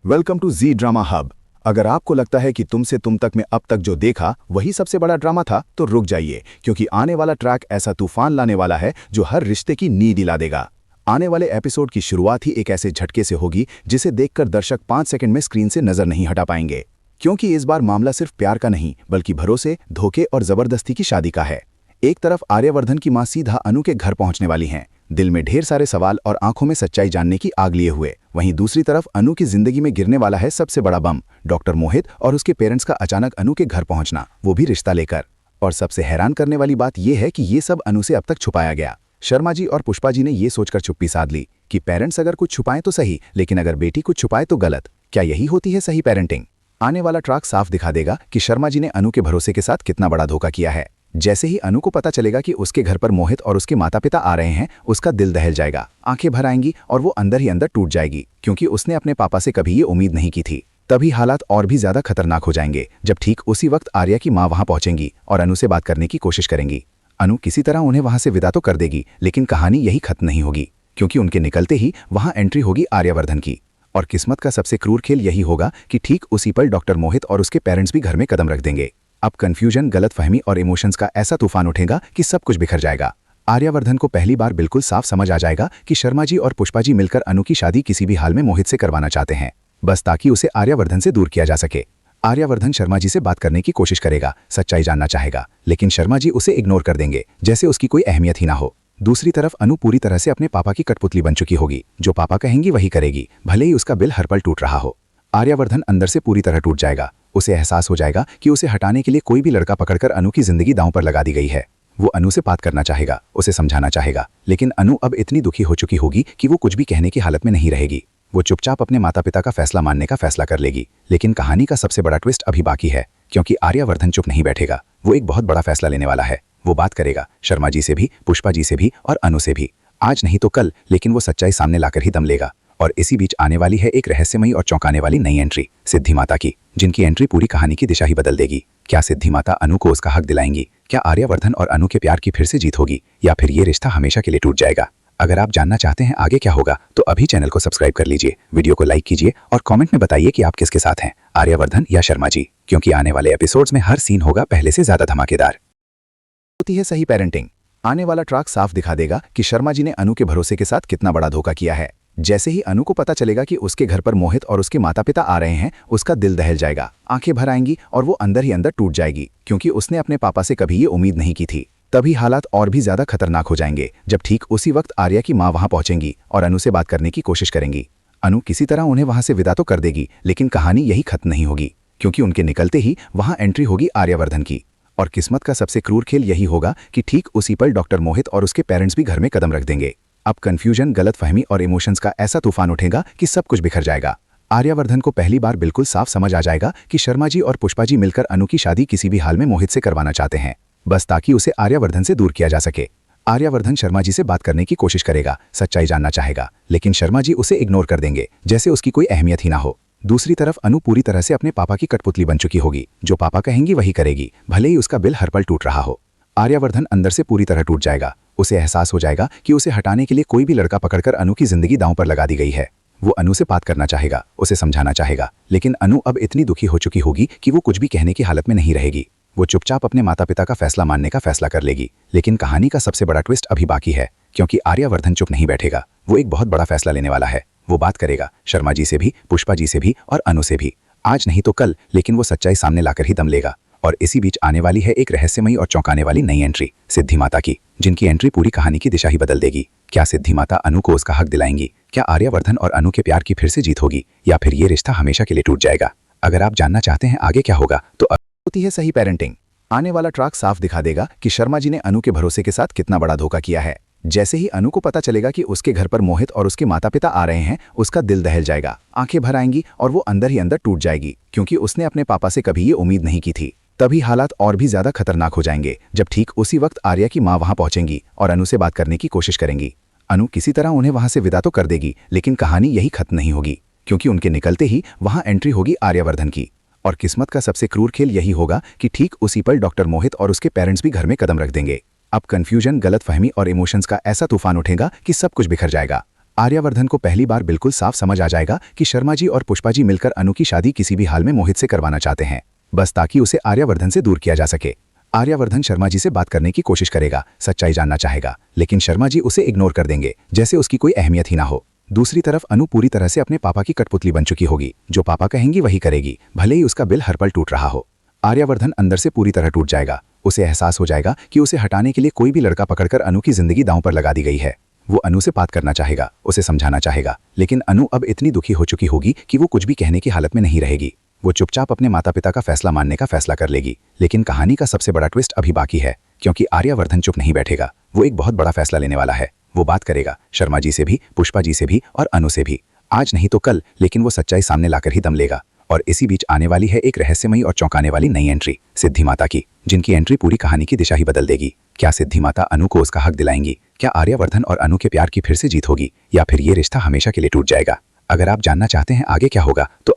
Welcome to G drama hub. अगर आपको लगता है कि तुमसे तुम तक में अब तक जो देखा वही सबसे बड़ा ड्रामा था तो रुक जाइए, क्योंकि आने वाला ट्रैक ऐसा तूफान लाने वाला है जो हर रिश्ते की नींद दिला देगा। आने वाले एपिसोड की शुरुआत ही एक ऐसे झटके से होगी जिसे देखकर दर्शक 5 सेकंड में स्क्रीन से नजर नहीं हटा पाएंगे, क्योंकि इस बार मामला सिर्फ प्यार का नहीं बल्कि भरोसे, धोखे और जबरदस्ती की शादी का है। एक तरफ आर्यवर्धन की मां सीधा अनु के घर पहुंचने वाली हैं, दिल में ढेर सारे सवाल और आंखों में सच्चाई जानने की आग लिए हुए। वहीं दूसरी तरफ अनु की जिंदगी में गिरने वाला है सबसे बड़ा बम, डॉक्टर मोहित और उसके पेरेंट्स का अचानक अनु के घर पहुंचना, वो भी रिश्ता लेकर। और सबसे हैरान करने वाली बात यह है कि ये सब अनु से अब तक छुपाया गया। शर्मा जी और पुष्पा जी ने ये सोचकर चुप्पी साध ली कि पेरेंट्स अगर कुछ छुपाएं तो सही, लेकिन अगर बेटी कुछ छुपाए तो गलत। क्या यही होती है सही पेरेंटिंग? आने वाला ट्रैक साफ दिखा देगा कि शर्मा जी ने अनु के भरोसे के साथ कितना बड़ा धोखा किया है। जैसे ही अनु को पता चलेगा कि उसके घर पर मोहित और उसके माता पिता आ रहे हैं, उसका दिल दहल जाएगा, आंखें भर आएंगी और वो अंदर ही अंदर टूट जाएगी, क्योंकि उसने अपने पापा से कभी ये उम्मीद नहीं की थी। तभी हालात और भी ज्यादा खतरनाक हो जाएंगे जब ठीक उसी वक्त आर्या की मां वहां पहुंचेंगी और अनु से बात करने की कोशिश करेंगी। अनु किसी तरह उन्हें वहां से विदा तो कर देगी, लेकिन कहानी यही खत्म नहीं होगी, क्योंकि उनके निकलते ही वहां एंट्री होगी आर्यवर्धन की। और किस्मत का सबसे क्रूर खेल यही होगा कि ठीक उसी पल डॉक्टर मोहित और उसके पेरेंट्स भी घर में कदम रख देंगे। अब कंफ्यूजन, गलतफहमी और इमोशंस का ऐसा तूफान उठेगा कि सब कुछ बिखर जाएगा। आर्यवर्धन को पहली बार बिल्कुल साफ समझ आ जाएगा कि शर्मा जी और पुष्पा जी मिलकर अनु की शादी किसी भी हाल में मोहित से करवाना चाहते हैं, बस ताकि उसे आर्यवर्धन से दूर किया जा सके। आर्यवर्धन शर्मा जी से बात करने की कोशिश करेगा, सच्चाई जानना चाहेगा, लेकिन शर्मा जी उसे इग्नोर कर देंगे, जैसे उसकी कोई अहमियत ही ना हो। दूसरी तरफ अनु पूरी तरह से अपने पापा की कठपुतली बन चुकी होगी, जो पापा कहेंगी वही करेगी, भले ही उसका बिल हर पल टूट रहा हो। आर्यवर्धन अंदर से पूरी तरह टूट जाएगा। उसे एहसास हो जाएगा कि उसे हटाने के लिए कोई भी लड़का पकड़कर अनु की जिंदगी दांव पर लगा दी गई है। वो अनु से बात करना चाहेगा, उसे समझाना चाहेगा, लेकिन अनु अब इतनी दुखी हो चुकी होगी कि वो कुछ भी कहने की हालत में नहीं रहेगी। वो चुपचाप अपने माता पिता का फैसला मानने का फैसला कर लेगी। लेकिन कहानी का सबसे बड़ा ट्विस्ट अभी बाकी है, क्योंकि आर्यवर्धन चुप नहीं बैठेगा। वो एक बहुत बड़ा फैसला लेने वाला है। वो बात करेगा शर्मा जी से भी, पुष्पा जी से भी और अनु से भी। आज नहीं तो कल, लेकिन वो सच्चाई सामने लाकर ही दम लेगा। और इसी बीच आने वाली है एक रहस्यमयी और चौंकाने वाली नई एंट्री, सिद्धि माता की, जिनकी एंट्री पूरी कहानी की दिशा ही बदल देगी। क्या सिद्धि माता अनु को उसका हक दिलाएंगी? क्या आर्यवर्धन और अनु के प्यार की फिर से जीत होगी, या फिर ये रिश्ता हमेशा के लिए टूट जाएगा? अगर आप जानना चाहते हैं आगे क्या होगा तो अभी चैनल को सब्सक्राइब कर लीजिए, वीडियो को लाइक कीजिए और कमेंट में बताइए कि आप किसके साथ हैं, आर्यवर्धन या शर्मा जी, क्योंकि आने वाले एपिसोड्स में हर सीन होगा पहले से ज्यादा धमाकेदार। होती है सही पेरेंटिंग। आने वाला ट्रैक साफ दिखा देगा कि शर्मा जी ने अनु के भरोसे के साथ कितना बड़ा धोखा किया है। जैसे ही अनु को पता चलेगा कि उसके घर पर मोहित और उसके माता पिता आ रहे हैं, उसका दिल दहल जाएगा, आंखें भर आएंगी और वो अंदर ही अंदर टूट जाएगी, क्योंकि उसने अपने पापा से कभी ये उम्मीद नहीं की थी। तभी हालात और भी ज्यादा खतरनाक हो जाएंगे जब ठीक उसी वक्त आर्या की मां वहां पहुंचेंगी और अनु से बात करने की कोशिश करेंगी। अनु किसी तरह उन्हें वहां से विदा तो कर देगी, लेकिन कहानी यही खत्म नहीं होगी, क्योंकि उनके निकलते ही वहां एंट्री होगी आर्यवर्धन की। और किस्मत का सबसे क्रूर खेल यही होगा कि ठीक उसी पल डॉक्टर मोहित और उसके पेरेंट्स भी घर में कदम रख देंगे। अब कंफ्यूजन, गलतफहमी और इमोशंस का ऐसा तूफान उठेगा कि सब कुछ बिखर जाएगा। आर्यवर्धन को पहली बार बिल्कुल साफ समझ आ जाएगा कि शर्मा जी और पुष्पा जी मिलकर अनु की शादी किसी भी हाल में मोहित से करवाना चाहते हैं, बस ताकि उसे आर्यवर्धन से दूर किया जा सके। आर्यवर्धन शर्मा जी से बात करने की कोशिश करेगा, सच्चाई जानना चाहेगा, लेकिन शर्मा जी उसे इग्नोर कर देंगे, जैसे उसकी कोई अहमियत ही ना हो। दूसरी तरफ अनु पूरी तरह से अपने पापा की कठपुतली बन चुकी होगी, जो पापा कहेंगी वही करेगी, भले ही उसका बिल हर पल टूट रहा हो। आर्यवर्धन अंदर से पूरी तरह टूट जाएगा। उसे एहसास हो जाएगा कि उसे हटाने के लिए कोई भी लड़का पकड़कर अनु की जिंदगी दांव पर लगा दी गई है। वो अनु से बात करना चाहेगा, उसे समझाना चाहेगा, लेकिन अनु अब इतनी दुखी हो चुकी होगी कि वो कुछ भी कहने की हालत में नहीं रहेगी। वो चुपचाप अपने माता पिता का फैसला मानने का फैसला कर लेगी। लेकिन कहानी का सबसे बड़ा ट्विस्ट अभी बाकी है, क्योंकि आर्यवर्धन चुप नहीं बैठेगा। वो एक बहुत बड़ा फैसला लेने वाला है। वो बात करेगा शर्मा जी से भी, पुष्पा जी से भी और अनु से भी। आज नहीं तो कल, लेकिन वो सच्चाई सामने लाकर ही दम लेगा। और इसी बीच आने वाली है एक रहस्यमयी और चौंकाने वाली नई एंट्री, सिद्धि माता की, जिनकी एंट्री पूरी कहानी की दिशा ही बदल देगी। क्या सिद्धि माता अनु को उसका हक दिलाएंगी? क्या आर्यवर्धन और अनु के प्यार की फिर से जीत होगी, या फिर ये रिश्ता हमेशा के लिए टूट जाएगा? अगर आप जानना चाहते हैं आगे क्या होगा तो होती है सही पेरेंटिंग। आने वाला ट्रैक साफ दिखा देगा कि शर्मा जी ने अनु के भरोसे के साथ कितना बड़ा धोखा किया है। जैसे ही अनु को पता चलेगा कि उसके घर पर मोहित और उसके माता पिता आ रहे हैं, उसका दिल दहल जाएगा, आंखें भर आएंगी और वो अंदर ही अंदर टूट जाएगी, क्योंकि उसने अपने पापा से कभी ये उम्मीद नहीं की थी। तभी हालात और भी ज्यादा खतरनाक हो जाएंगे जब ठीक उसी वक्त आर्या की मां वहां पहुंचेंगी और अनु से बात करने की कोशिश करेंगी। अनु किसी तरह उन्हें वहां से विदा तो कर देगी, लेकिन कहानी यही खत्म नहीं होगी, क्योंकि उनके निकलते ही वहां एंट्री होगी आर्यवर्धन की। और किस्मत का सबसे क्रूर खेल यही होगा कि ठीक उसी पल डॉक्टर मोहित और उसके पेरेंट्स भी घर में कदम रख देंगे। अब कंफ्यूजन, गलतफहमी और इमोशंस का ऐसा तूफान उठेगा कि सब कुछ बिखर जाएगा। आर्यवर्धन को पहली बार बिल्कुल साफ समझ आ जाएगा कि शर्मा जी और पुष्पा जी मिलकर अनु की शादी किसी भी हाल में मोहित से करवाना चाहते हैं, बस ताकि उसे आर्यवर्धन से दूर किया जा सके। आर्यवर्धन शर्मा जी से बात करने की कोशिश करेगा, सच्चाई जानना चाहेगा, लेकिन शर्मा जी उसे इग्नोर कर देंगे, जैसे उसकी कोई अहमियत ही ना हो। दूसरी तरफ अनु पूरी तरह से अपने पापा की कठपुतली बन चुकी होगी, जो पापा कहेंगी वही करेगी, भले ही उसका बिल हर पल टूट रहा हो। आर्यवर्धन अंदर से पूरी तरह टूट जाएगा। उसे एहसास हो जाएगा कि उसे हटाने के लिए कोई भी लड़का पकड़कर अनु की जिंदगी दांव पर लगा दी गई है। वो अनु से बात करना चाहेगा, उसे समझाना चाहेगा, लेकिन अनु अब इतनी दुखी हो चुकी होगी कि वो कुछ भी कहने की हालत में नहीं रहेगी। वो चुपचाप अपने माता पिता का फैसला मानने का फैसला कर लेगी। लेकिन कहानी का सबसे बड़ा ट्विस्ट अभी बाकी है, क्योंकि आर्यवर्धन चुप नहीं बैठेगा। वो एक बहुत बड़ा फैसला लेने वाला है। वो बात करेगा शर्मा जी से भी, पुष्पा जी से भी और अनु से भी। आज नहीं तो कल, लेकिन वो सच्चाई सामने लाकर ही दम लेगा। और इसी बीच आने वाली है एक रहस्यमयी और चौंकाने वाली नई एंट्री, सिद्धि माता की, जिनकी एंट्री पूरी कहानी की दिशा ही बदल देगी। क्या सिद्धि माता अनु को उसका हक दिलाएंगी? क्या आर्यवर्धन और अनु के प्यार की फिर से जीत होगी, या फिर ये रिश्ता हमेशा के लिए टूट जाएगा? अगर आप जानना चाहते हैं आगे क्या होगा तो